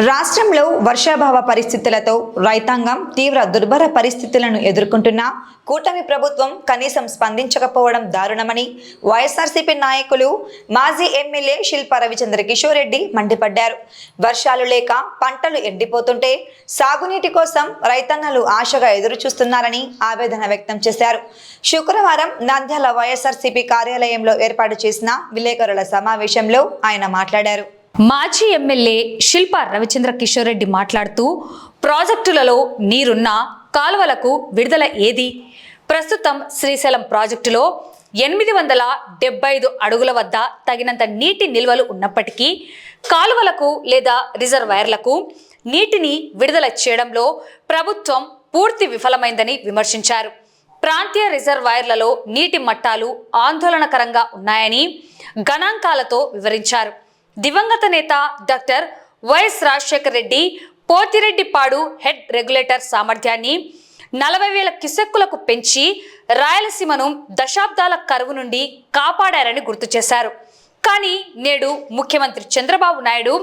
రాష్ట్రంలో వర్షాభావ పరిస్థితులతో రైతాంగం తీవ్ర దుర్భర పరిస్థితులను ఎదుర్కొంటున్న కూటమి ప్రభుత్వం కనీసం స్పందించకపోవడం దారుణమని వైఎస్ఆర్సీపీ నాయకులు మాజీ ఎమ్మెల్యే శిల్పా రవిచంద్ర కిషోర్ రెడ్డి మండిపడ్డారు. వర్షాలు లేక పంటలు ఎండిపోతుంటే సాగునీటి కోసం రైతన్నలు ఆశగా ఎదురుచూస్తున్నారని ఆవేదన వ్యక్తం చేశారు. శుక్రవారం నంద్యాల వైఎస్ఆర్సీపీ కార్యాలయంలో ఏర్పాటు చేసిన విలేకరుల సమావేశంలో ఆయన మాట్లాడారు. మాజీ ఎమ్మెల్యే శిల్పా రవిచంద్ర కిషోర్ రెడ్డి మాట్లాడుతూ ప్రాజెక్టులలో నీరున్న కాలువలకు విడుదల ఏది? ప్రస్తుతం శ్రీశైలం ప్రాజెక్టులో 875 అడుగుల వద్ద తగినంత నీటి నిల్వలు ఉన్నప్పటికీ కాలువలకు లేదా రిజర్వాయర్లకు నీటిని విడుదల చేయడంలో ప్రభుత్వం పూర్తి విఫలమైందని విమర్శించారు. ప్రాంతీయ రిజర్వాయర్లలో నీటి మట్టాలు ఆందోళనకరంగా ఉన్నాయని గణాంకాలతో వివరించారు. దివంగత నేత doctor YS Rajasekhara Reddy Pothireddypadu head regulator సామర్థ్యాన్ని 40,000 క్యూసెక్కులకు పెంచి రాయలసీమను దశాబ్దాల కరువు నుండి కాపాడారని గుర్తు చేశారు. కానీ నేడు ముఖ్యమంత్రి చంద్రబాబు నాయుడు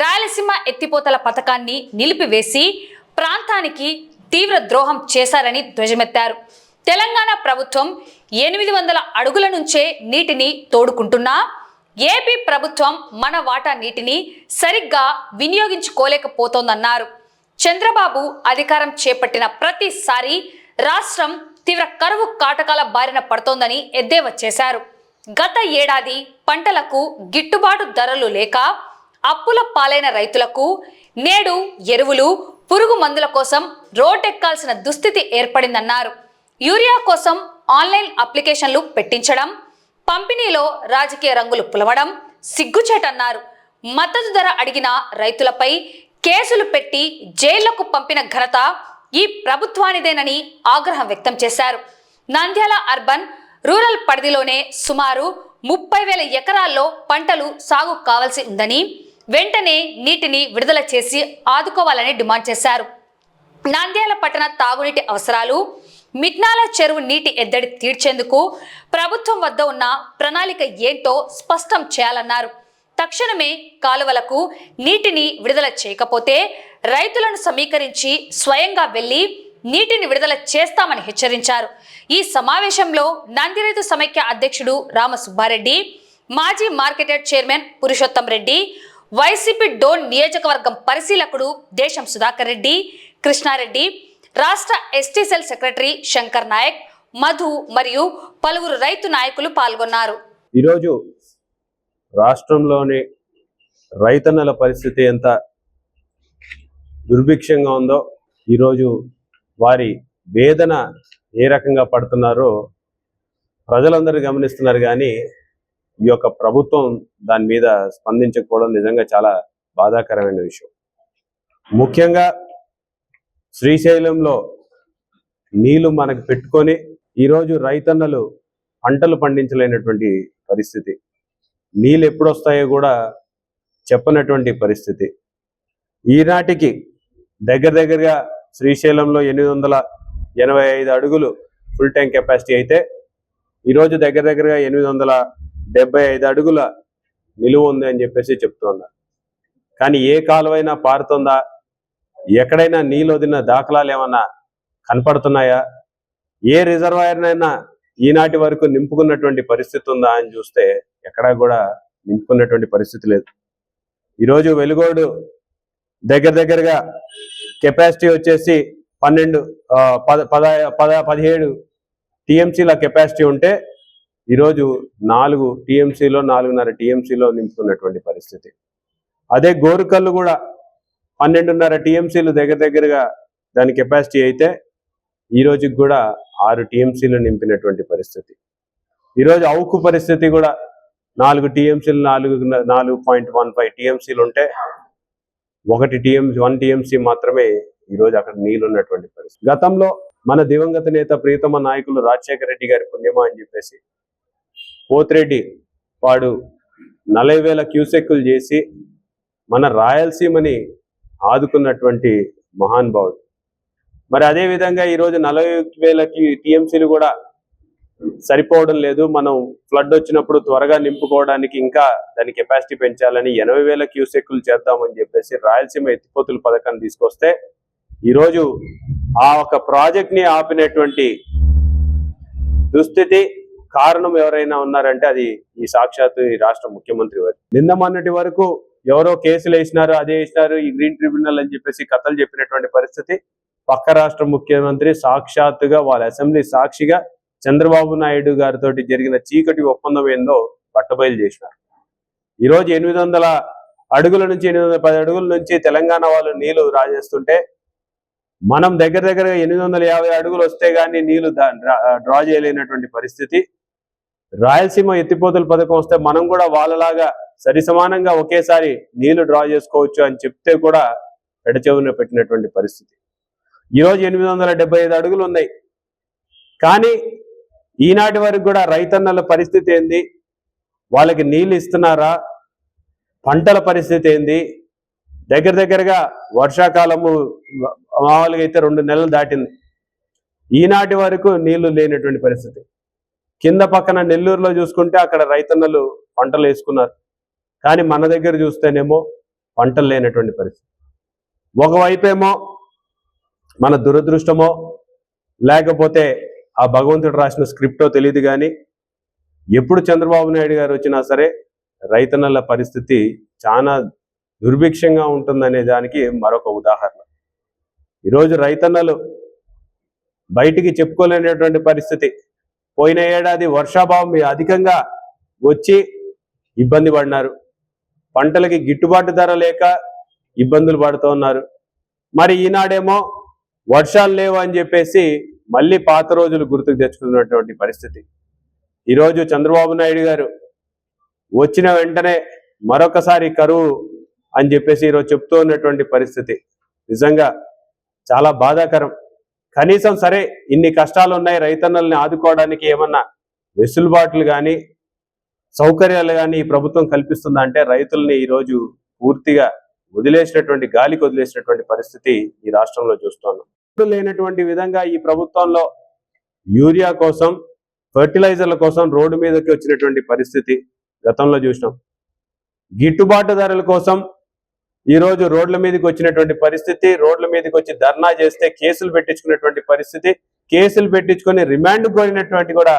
రాయలసీమ ఎత్తిపోతల పథకాన్ని నిలిపివేసి ప్రాంతానికి తీవ్ర ద్రోహం చేశారని ధ్వజమెత్తారు. తెలంగాణ ప్రభుత్వం 800 అడుగుల నుంచే నీటిని తోడుకుంటున్నా ఏపీ ప్రభుత్వం మన వాటా నీటిని సరిగ్గా వినియోగించుకోలేకపోతోందన్నారు. చంద్రబాబు అధికారం చేపట్టిన ప్రతిసారి రాష్ట్రం తీవ్ర కరువు కాటకాల బారిన పడుతోందని ఎద్దేవా చేశారు. గత ఏడాది పంటలకు గిట్టుబాటు ధరలు లేక అప్పుల పాలైన రైతులకు నేడు ఎరువులు, పురుగు మందుల కోసం రోడ్డెక్కాల్సిన దుస్థితి ఏర్పడిందన్నారు. యూరియా కోసం ఆన్లైన్ అప్లికేషన్లు పెట్టించడం, పంపిణీలో రాజకీయ రంగులు పులవడం సిగ్గుచేటన్నారు. మద్దతు ధర అడిగిన రైతులపై కేసులు పెట్టి జైళ్లకు పంపిన ఘనత ఈ ప్రభుత్వానిదేనని ఆగ్రహం వ్యక్తం చేశారు. నంద్యాల అర్బన్, రూరల్ పరిధిలోనే సుమారు 30,000 ఎకరాల్లో పంటలు సాగు కావాల్సి ఉందని వెంటనే నీటిని విడుదల చేసి ఆదుకోవాలని డిమాండ్ చేశారు. నంద్యాల పట్టణ తాగునీటి అవసరాలు, మిట్నాల చెరువు నీటి ఎద్దడి తీర్చేందుకు ప్రభుత్వం వద్ద ఉన్న ప్రణాళిక ఏంటో స్పష్టం చేయాలన్నారు. తక్షణమే కాలువలకు నీటిని విడుదల చేయకపోతే రైతులను సమీకరించి స్వయంగా వెళ్లి నీటిని విడుదల చేస్తామని హెచ్చరించారు. ఈ సమావేశంలో నందిరైతు సమైక్య అధ్యక్షుడు రామసుబ్బారెడ్డి, మాజీ మార్కెటెడ్ చైర్మన్ పురుషోత్తం రెడ్డి, వైసీపీ డోన్ నియోజకవర్గం పరిశీలకుడు దేశం సుధాకర్ రెడ్డి, కృష్ణారెడ్డి, రాష్ట్ర ST cell secretary Shankar Naik, Madhu మరియు పలువురు రైతు నాయకులు పాల్గొన్నారు. ఈరోజు రాష్ట్రంలోని రైతన్నల పరిస్థితి ఎంత దుర్భిక్షంగా ఉందో, ఈరోజు వారి వేదన ఏ రకంగా పడుతున్నారో ప్రజలందరూ గమనిస్తున్నారు. కానీ ఈ యొక్క ప్రభుత్వం దాని మీద స్పందించకపోవడం నిజంగా చాలా బాధాకరమైన విషయం. ముఖ్యంగా శ్రీశైలంలో నీళ్లు మనకు పెట్టుకొని ఈరోజు రైతన్నలు పంటలు పండించలేనటువంటి పరిస్థితి, నీళ్ళు ఎప్పుడు వస్తాయో కూడా చెప్పనటువంటి పరిస్థితి. ఈనాటికి దగ్గరగా శ్రీశైలంలో 885 అడుగులు ఫుల్ ట్యాంక్ కెపాసిటీ అయితే ఈరోజు దగ్గరగా 875 అడుగుల నిలువ ఉంది అని చెప్పేసి చెప్తూ ఉన్నారు. కానీ ఏ కాలువైనా పారుతుందా? ఎక్కడైనా నీళ్ళు వదిలిన దాఖలాలు ఏమన్నా కనపడుతున్నాయా? ఏ రిజర్వాయర్నైనా ఈనాటి వరకు నింపుకున్నటువంటి పరిస్థితి ఉందా అని చూస్తే ఎక్కడా కూడా నింపుకున్నటువంటి పరిస్థితి లేదు. ఈరోజు వెలుగోడు దగ్గరగా కెపాసిటీ వచ్చేసి 17 టీఎంసీల కెపాసిటీ ఉంటే ఈరోజు 4 టీఎంసీలో 4.5 టీఎంసీలో నింపుకున్నటువంటి పరిస్థితి. అదే గోరుకల్లు కూడా 12.5 టీఎంసీలు దగ్గరగా దాని కెపాసిటీ అయితే ఈ రోజుకి కూడా 6 టీఎంసీలు నింపినటువంటి పరిస్థితి. ఈరోజు అవుకు పరిస్థితి కూడా 4 టీఎంసీలు 4.15 టీఎంసీలు ఉంటే 1 టీఎంసీ మాత్రమే ఈరోజు అక్కడ నీళ్ళు ఉన్నటువంటి పరిస్థితి. గతంలో మన దివంగత నేత ప్రియతమ నాయకులు రాజశేఖర రెడ్డి గారి పుణ్యమా అని చెప్పేసి పోతిరెడ్డి వాడు 40,000 క్యూసెక్కులు చేసి మన రాయలసీమని ఆదుకున్నటువంటి మహానుభావుడు. మరి అదే విధంగా ఈరోజు 40,000 టీఎంసీలు కూడా సరిపోవడం లేదు, మనం ఫ్లడ్ వచ్చినప్పుడు త్వరగా నింపుకోవడానికి ఇంకా దాని కెపాసిటీ పెంచాలని 80,000 క్యూసెక్కులు చేద్దామని చెప్పేసి రాయలసీమ ఎత్తిపోతుల పథకాన్ని తీసుకొస్తే ఈరోజు ఆ ఒక ప్రాజెక్ట్ ని ఆపినటువంటి దుస్థితి కారణం ఎవరైనా ఉన్నారంటే అది ఈ సాక్షాత్తు ఈ రాష్ట్ర ముఖ్యమంత్రి వారు. నిన్న మొన్నటి వరకు ఎవరో కేసులు వేసినారు, అదే వేసినారు, ఈ గ్రీన్ ట్రిబ్యునల్ అని చెప్పేసి కథలు చెప్పినటువంటి పరిస్థితి పక్క రాష్ట్ర ముఖ్యమంత్రి సాక్షాత్తుగా వాళ్ళ అసెంబ్లీ సాక్షిగా చంద్రబాబు నాయుడు గారితో జరిగిన చీకటి ఒప్పందం ఏందో పట్టబయలు చేసినారు. ఈరోజు 800 అడుగుల నుంచి 810 అడుగుల నుంచి తెలంగాణ వాళ్ళు నీళ్లు రాజేస్తుంటే మనం దగ్గర 850 అడుగులు వస్తే గానీ నీళ్లు డ్రా చేయలేనటువంటి పరిస్థితి. రాయలసీమ ఎత్తిపోతల పథకం వస్తే మనం కూడా వాళ్ళలాగా సరిసమానంగా ఒకేసారి నీళ్లు డ్రా చేసుకోవచ్చు అని చెప్తే కూడా పెడచెవున పెట్టినటువంటి పరిస్థితి. ఈరోజు 875 అడుగులు ఉన్నాయి, కానీ ఈనాటి వరకు కూడా రైతన్నల పరిస్థితి ఏంది, వాళ్ళకి నీళ్లు ఇస్తున్నారా, పంటల పరిస్థితి ఏంది, దగ్గరగా వర్షాకాలము మామూలుగా అయితే 2 నెలలు దాటింది, ఈనాటి వరకు నీళ్లు లేనటువంటి పరిస్థితి. కింద పక్కన నెల్లూరులో చూసుకుంటే అక్కడ రైతన్నలు పంటలు వేసుకున్నారు, కానీ మన దగ్గర చూస్తేనేమో పంటలు లేనటువంటి పరిస్థితి. ఒకవైపేమో మన దురదృష్టమో లేకపోతే ఆ భగవంతుడు రాసిన స్క్రిప్టో తెలియదు, కానీ ఎప్పుడు చంద్రబాబు నాయుడు గారు వచ్చినా సరే రైతన్నల పరిస్థితి చాలా దుర్భిక్షంగా ఉంటుందనే దానికి మరొక ఉదాహరణ. ఈరోజు రైతన్నలు బయటికి చెప్పుకోలేనటువంటి పరిస్థితి. పోయిన ఏడాది వర్షాభావం అధికంగా వచ్చి ఇబ్బంది పడినారు, పంటలకి గిట్టుబాటు ధర లేక ఇబ్బందులు పడుతూ ఉన్నారు. మరి ఈనాడేమో వర్షాలు లేవు అని చెప్పేసి మళ్ళీ పాత రోజులు గుర్తుకు తెచ్చుకున్నటువంటి పరిస్థితి. ఈరోజు చంద్రబాబు నాయుడు గారు వచ్చిన వెంటనే మరొకసారి కరువు అని చెప్పేసి ఈరోజు చెప్తూ ఉన్నటువంటి పరిస్థితి నిజంగా చాలా బాధాకరం. కనీసం సరే ఇన్ని కష్టాలు ఉన్నాయి, రైతన్నల్ని ఆదుకోవడానికి ఏమన్నా వెసులుబాట్లు కానీ సౌకర్యాలు కానీ ఈ ప్రభుత్వం కల్పిస్తుందా అంటే రైతుల్ని ఈరోజు పూర్తిగా వదిలేసినటువంటి గాలికి వదిలేసినటువంటి పరిస్థితి ఈ రాష్ట్రంలో చూస్తున్నాం. ఇప్పుడు లేనటువంటి విధంగా ఈ ప్రభుత్వంలో యూరియా కోసం, ఫర్టిలైజర్ల కోసం రోడ్డు మీదకి వచ్చినటువంటి పరిస్థితి గతంలో చూసినాం. గిట్టుబాటు ధరల కోసం ఈరోజు రోడ్ల మీదకి వచ్చినటువంటి పరిస్థితి, రోడ్ల మీదకి వచ్చి ధర్నా చేస్తే కేసులు పెట్టించుకున్నటువంటి పరిస్థితి, కేసులు పెట్టించుకొని రిమాండ్ కోరినటువంటి కూడా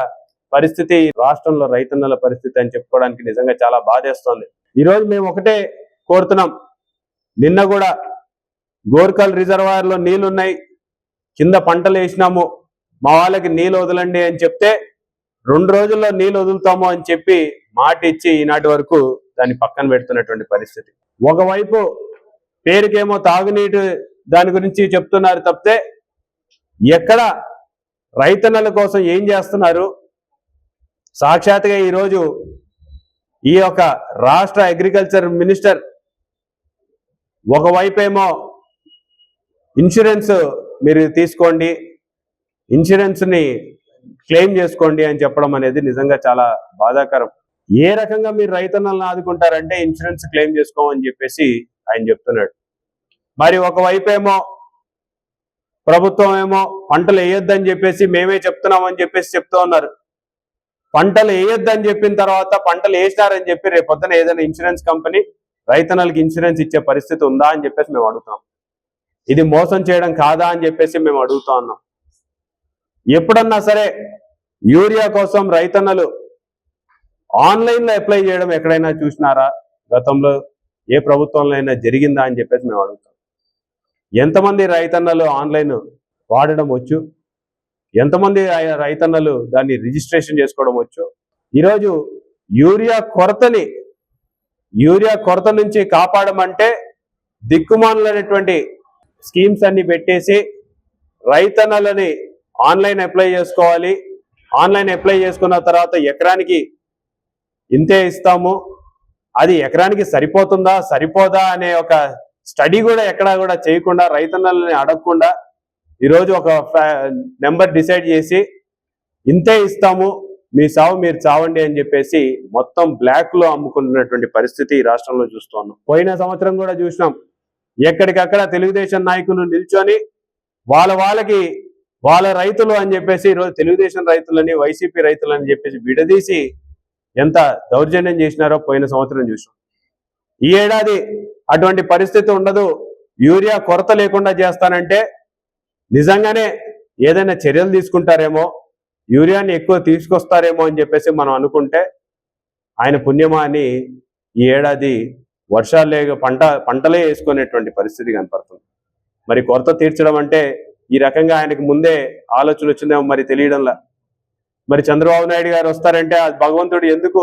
పరిస్థితి రాష్ట్రంలో రైతన్నల పరిస్థితి అని చెప్పుకోవడానికి నిజంగా చాలా బాధేస్తోంది. ఈరోజు మేము ఒకటే కోరుతున్నాం, నిన్న కూడా గోర్కల్ రిజర్వాయర్లో నీళ్లున్నాయి, కింద పంటలు వేసినాము, మా వాళ్ళకి నీళ్ళు వదలండి అని చెప్తే 2 రోజుల్లో నీళ్ళు వదులుతాము అని చెప్పి మాట ఇచ్చి ఈనాటి వరకు దాన్ని పక్కన పెడుతున్నటువంటి పరిస్థితి. ఒకవైపు పేరుకేమో తాగునీటి దాని గురించి చెప్తున్నారు తప్పితే ఎక్కడ రైతన్నల కోసం ఏం చేస్తున్నారు? సాక్షాత్గా ఈరోజు ఈ యొక్క రాష్ట్ర అగ్రికల్చర్ మినిస్టర్ ఒకవైపేమో ఇన్సూరెన్స్ మీరు తీసుకోండి, ఇన్సూరెన్స్ని క్లెయిమ్ చేసుకోండి అని చెప్పడం అనేది నిజంగా చాలా బాధాకరం. ఏ రకంగా మీరు రైతన్నలను ఆదుకుంటారంటే ఇన్సూరెన్స్ క్లెయిమ్ చేసుకోమని చెప్పేసి ఆయన చెప్తున్నాడు. మరి ఒకవైపేమో ప్రభుత్వం ఏమో పంటలు వేయొద్దని చెప్పేసి మేమే చెప్తున్నామని చెప్పేసి చెప్తూ ఉన్నారు. పంటలు వేయొద్దని చెప్పిన తర్వాత పంటలు వేసినారని చెప్పి రేపొద్దున ఏదైనా ఇన్సూరెన్స్ కంపెనీ రైతన్నలకి ఇన్సూరెన్స్ ఇచ్చే పరిస్థితి ఉందా అని చెప్పేసి మేము అడుగుతాం. ఇది మోసం చేయడం కాదా అని చెప్పేసి మేము అడుగుతా ఉన్నాం. ఎప్పుడన్నా సరే యూరియా కోసం రైతన్నలు ఆన్లైన్లో అప్లై చేయడం ఎక్కడైనా చూసినారా? గతంలో ఏ ప్రభుత్వంలో అయినా జరిగిందా అని చెప్పేసి మేము అడుగుతాం. ఎంతమంది రైతన్నలు ఆన్లైన్ వాడడం వచ్చు, ఎంతమంది రైతన్నలు దాన్ని రిజిస్ట్రేషన్ చేసుకోవడం వచ్చు? ఈరోజు యూరియా కొరత నుంచి కాపాడమంటే దిక్కుమానులైనటువంటి స్కీమ్స్ అన్ని పెట్టేసి రైతన్నలని ఆన్లైన్ అప్లై చేసుకోవాలి, ఆన్లైన్ అప్లై చేసుకున్న తర్వాత ఎకరానికి ఇంతే ఇస్తాము, అది ఎకరానికి సరిపోతుందా సరిపోదా అనే ఒక స్టడీ కూడా ఎక్కడా కూడా చేయకుండా రైతన్నలని అడగకుండా ఈరోజు ఒక నెంబర్ డిసైడ్ చేసి ఇంతే ఇస్తాము, మీ సావు మీరు చావండి అని చెప్పేసి మొత్తం బ్లాక్ లో అమ్ముకున్నటువంటి పరిస్థితి ఈ రాష్ట్రంలో చూస్తున్నాం. పోయిన సంవత్సరం కూడా చూసినాం, ఎక్కడికక్కడ తెలుగుదేశం నాయకులు నిల్చొని వాళ్ళకి వాళ్ళ రైతులు అని చెప్పేసి ఈరోజు తెలుగుదేశం రైతులని వైసీపీ రైతులని చెప్పేసి విడదీసి ఎంత దౌర్జన్యం చేసినారో పోయిన సంవత్సరం చూసాం. ఈ ఏడాది అటువంటి పరిస్థితి ఉండదు, యూరియా కొరత లేకుండా చేస్తానంటే నిజంగానే ఏదైనా చర్యలు తీసుకుంటారేమో, యూరియాని ఎక్కువ తీసుకొస్తారేమో అని చెప్పేసి మనం అనుకుంటే ఆయన పుణ్యమా అని ఈ ఏడాది వర్షాలు లేక పంటలే వేసుకునేటువంటి పరిస్థితి కనపడుతుంది. మరి కొరత తీర్చడం అంటే ఈ రకంగా ఆయనకు ముందే ఆలోచన వచ్చిందేమో మరి తెలియడంలా. మరి చంద్రబాబు నాయుడు గారు వస్తారంటే అది భగవంతుడు ఎందుకు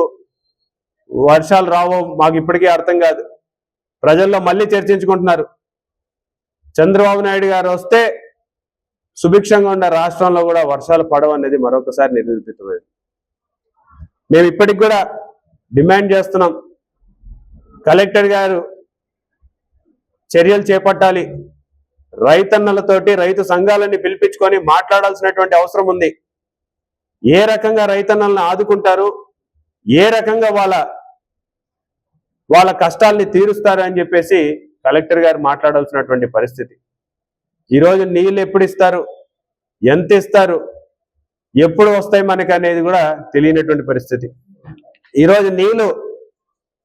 వర్షాలు రావో మాకు ఇప్పటికీ అర్థం కాదు. ప్రజల్లో మళ్ళీ చర్చించుకుంటున్నారు, చంద్రబాబు నాయుడు గారు వస్తే సుభిక్షంగా ఉన్న రాష్ట్రంలో కూడా వర్షాలు పడవు అనేది మరొకసారి నిరూపితమైంది. మేము ఇప్పటికి కూడా డిమాండ్ చేస్తున్నాం, కలెక్టర్ గారు చర్యలు చేపట్టాలి, రైతన్నలతోటి రైతు సంఘాలని పిలిపించుకొని మాట్లాడాల్సినటువంటి అవసరం ఉంది. ఏ రకంగా రైతన్నలను ఆదుకుంటారు, ఏ రకంగా వాళ్ళ కష్టాల్ని తీరుస్తారు అని చెప్పేసి కలెక్టర్ గారు మాట్లాడాల్సినటువంటి పరిస్థితి. ఈరోజు నీళ్ళు ఎప్పుడు ఇస్తారు, ఎంత ఇస్తారు, ఎప్పుడు వస్తాయి మనకి అనేది కూడా తెలియనటువంటి పరిస్థితి. ఈరోజు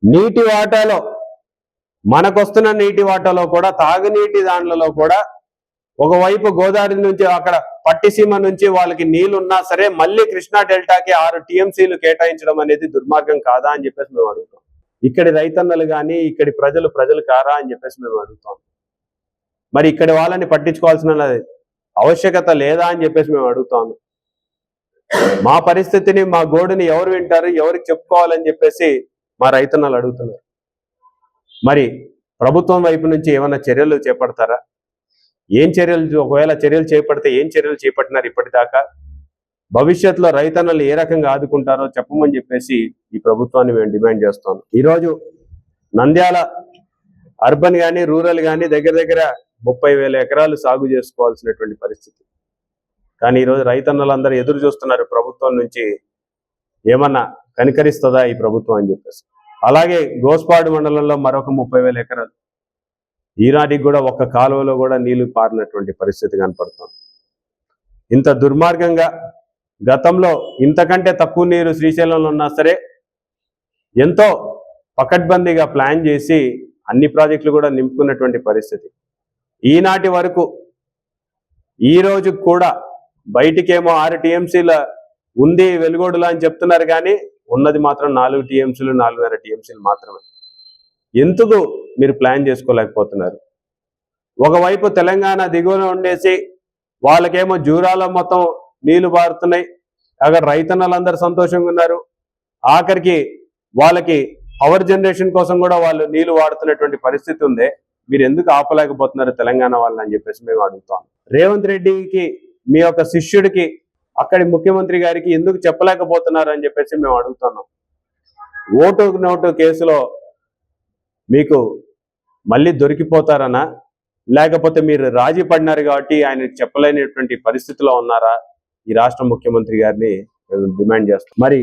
నీటి వాటాలో మనకొస్తున్న నీటి వాటాలో కూడా తాగునీటి దాంట్లో కూడా ఒకవైపు గోదావరి నుంచి అక్కడ పట్టిసీమ నుంచి వాళ్ళకి నీళ్లు ఉన్నా సరే మళ్ళీ కృష్ణా డెల్టాకి 6 టీఎంసీలు కేటాయించడం అనేది దుర్మార్గం కాదా అని చెప్పేసి మేము అడుగుతాం. ఇక్కడి రైతన్నలు కానీ ఇక్కడి ప్రజలు కారా అని చెప్పేసి మేము అడుగుతాం. మరి ఇక్కడి వాళ్ళని పట్టించుకోవాల్సిన ఆవశ్యకత లేదా అని చెప్పేసి మేము అడుగుతాము. మా పరిస్థితిని, మా గోడుని ఎవరు వింటారు, ఎవరికి చెప్పుకోవాలని చెప్పేసి మా రైతన్నలు అడుగుతున్నారు. మరి ప్రభుత్వం వైపు నుంచి ఏమైనా చర్యలు చేపడతారా? ఏం చర్యలు, ఒకవేళ చర్యలు చేపడితే ఏం చర్యలు చేపట్టినారు ఇప్పటిదాకా? భవిష్యత్తులో రైతన్నలు ఏ రకంగా ఆదుకుంటారో చెప్పమని చెప్పేసి ఈ ప్రభుత్వాన్ని మేము డిమాండ్ చేస్తాం. ఈరోజు నంద్యాల అర్బన్ కానీ రూరల్ కానీ దగ్గర 30,000 ఎకరాలు సాగు చేసుకోవాల్సినటువంటి పరిస్థితి. కానీ ఈరోజు రైతన్నలందరూ ఎదురు చూస్తున్నారు ప్రభుత్వం నుంచి ఏమన్నా కనికరిస్తుందా ఈ ప్రభుత్వం అని చెప్పేసి. అలాగే గోస్పాడు మండలంలో మరొక 30,000 ఎకరాలు ఈనాటికి కూడా ఒక్క కాలువలో కూడా నీళ్లు పారినటువంటి పరిస్థితి కనపడుతుంది. ఇంత దుర్మార్గంగా గతంలో ఇంతకంటే తక్కువ నీరు శ్రీశైలంలో ఉన్నా సరే ఎంతో పకడ్బందీగా ప్లాన్ చేసి అన్ని ప్రాజెక్టులు కూడా నింపుకున్నటువంటి పరిస్థితి. ఈనాటి వరకు ఈ రోజు కూడా బయటికేమో 6 టీఎంసీల ఉంది వెలుగోడులా అని చెప్తున్నారు, కానీ ఉన్నది మాత్రం 4 టీఎంసీలు 4.5 టీఎంసీలు మాత్రమే. ఎందుకు మీరు ప్లాన్ చేసుకోలేకపోతున్నారు? ఒకవైపు తెలంగాణ దిగువన ఉండేసి వాళ్ళకేమో జూరాల మొత్తం నీళ్లు పారుతున్నాయి, అక్కడ రైతన్నలందరూ సంతోషంగా ఉన్నారు, ఆఖరికి వాళ్ళకి పవర్ జనరేషన్ కోసం కూడా వాళ్ళు నీళ్లు వాడుతున్నటువంటి పరిస్థితి ఉంది. మీరు ఎందుకు ఆపలేకపోతున్నారు తెలంగాణ వాళ్ళని అని చెప్పేసి మేము అడుగుతాం. రేవంత్ రెడ్డికి, మీ యొక్క శిష్యుడికి, అక్కడి ముఖ్యమంత్రి గారికి ఎందుకు చెప్పలేకపోతున్నారు అని చెప్పేసి మేము అడుగుతున్నాం. ఓటు నోటు కేసులో మీకు మళ్ళీ దొరికిపోతారనా, లేకపోతే మీరు రాజీ పడినారు కాబట్టి ఆయన చెప్పలేనటువంటి పరిస్థితిలో ఉన్నారా? ఈ రాష్ట్ర ముఖ్యమంత్రి గారిని మేము డిమాండ్ చేస్తాం. మరి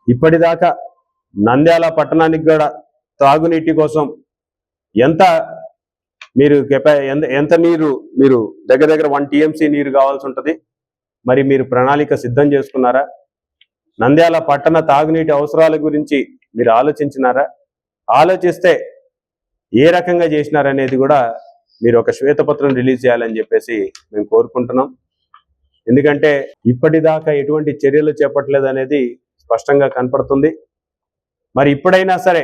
ఇప్పటిదాకా నంద్యాల పట్టణానికి కూడా తాగునీటి కోసం ఎంత నీరు మీరు దగ్గర 1 టీఎంసీ నీరు కావాల్సి ఉంటుంది. మరి మీరు ప్రణాళిక సిద్ధం చేసుకున్నారా? నంద్యాల పట్టణ తాగునీటి అవసరాల గురించి మీరు ఆలోచించినారా? ఆలోచిస్తే ఏ రకంగా చేసినారనేది కూడా మీరు ఒక శ్వేతపత్రం రిలీజ్ చేయాలని చెప్పేసి మేము కోరుకుంటున్నాం. ఎందుకంటే ఇప్పటిదాకా ఎటువంటి చర్యలు చేపట్టలేదు అనేది స్పష్టంగా కనపడుతుంది. మరి ఇప్పుడైనా సరే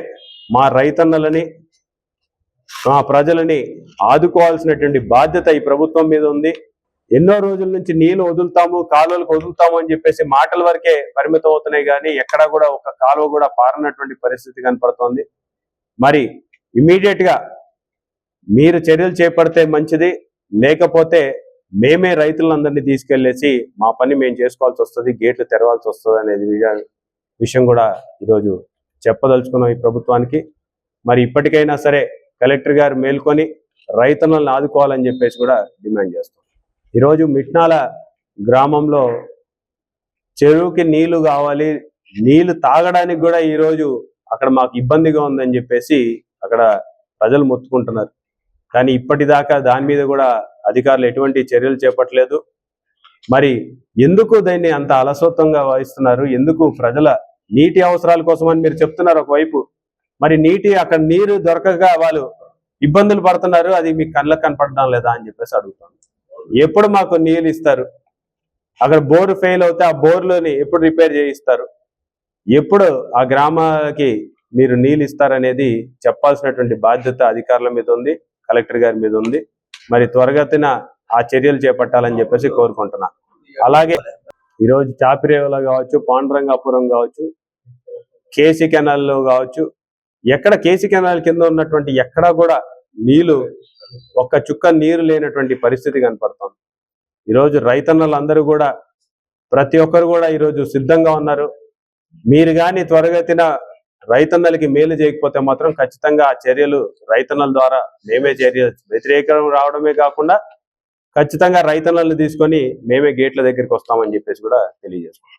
మా రైతన్నలని, మా ప్రజలని ఆదుకోవాల్సినటువంటి బాధ్యత ఈ ప్రభుత్వం మీద ఉంది. ఎన్నో రోజుల నుంచి నీళ్లు వదులుతాము, కాలువలకు వదులుతాము అని చెప్పేసి మాటల వరకే పరిమితం అవుతున్నాయి, కానీ ఎక్కడా కూడా ఒక కాలువ కూడా పారనటువంటి పరిస్థితి కనపడుతోంది. మరి ఇమీడియట్ గా మీరు చర్యలు చేపడితే మంచిది, లేకపోతే మేమే రైతులందరినీ తీసుకెళ్లేసి మా పని మేము చేసుకోవాల్సి వస్తుంది, గేట్లు తెరవాల్సి వస్తుంది అనేది విషయం కూడా ఈరోజు చెప్పదలుచుకున్నాం ఈ ప్రభుత్వానికి. మరి ఇప్పటికైనా సరే కలెక్టర్ గారు మేల్కొని రైతన్నలను ఆదుకోవాలని చెప్పేసి కూడా డిమాండ్ చేస్తాం. ఈరోజు మిట్నాల గ్రామంలో చెరువుకి నీళ్లు కావాలి, నీళ్లు తాగడానికి కూడా ఈరోజు అక్కడ మాకు ఇబ్బందిగా ఉందని చెప్పేసి అక్కడ ప్రజలు మొత్తుకుంటున్నారు. కానీ ఇప్పటిదాకా దాని మీద కూడా అధికారులు ఎటువంటి చర్యలు చేపట్టలేదు. మరి ఎందుకు దాన్ని అంత అలసత్వంగా వహిస్తున్నారు? ఎందుకు ప్రజల నీటి అవసరాల కోసం అని మీరు చెప్తున్నారు ఒకవైపు, మరి అక్కడ నీరు దొరకక వాళ్ళు ఇబ్బందులు పడుతున్నారు, అది మీకు కళ్ళకు కనపడడం లేదా అని చెప్పేసి అడుగుతాను. ఎప్పుడు మాకు నీళ్ళు ఇస్తారు? అక్కడ బోర్ ఫెయిల్ అవుతే ఆ బోర్లోని ఎప్పుడు రిపేర్ చేయిస్తారు? ఎప్పుడు ఆ గ్రామాలకి మీరు నీళ్ళు ఇస్తారనేది చెప్పాల్సినటువంటి బాధ్యత అధికారుల మీద ఉంది, కలెక్టర్ గారి మీద ఉంది. మరి త్వరగతిన ఆ చర్యలు చేపట్టాలని చెప్పేసి కోరుకుంటున్నా. అలాగే ఈరోజు చాపిరేవులో కావచ్చు, పాండురంగాపురం కావచ్చు, కేసీ కెనాల్లో కావచ్చు, ఎక్కడ కేసీ కెనాల్ కింద ఉన్నటువంటి ఎక్కడా కూడా నీళ్లు, ఒక్క చుక్క నీరు లేనటువంటి పరిస్థితి కనపడుతుంది. ఈరోజు రైతన్నలందరూ కూడా, ప్రతి ఒక్కరు కూడా ఈరోజు సిద్ధంగా ఉన్నారు. మీరు కానీ త్వరగతిన రైతన్నలకి మేలు చేయకపోతే మాత్రం ఖచ్చితంగా ఆ చర్యలు రైతన్నల ద్వారా మేమే వ్యతిరేకం రావడమే కాకుండా ఖచ్చితంగా రైతన్నలను తీసుకొని మేమే గేట్ల దగ్గరికి వస్తామని చెప్పేసి కూడా తెలియజేస్తాం.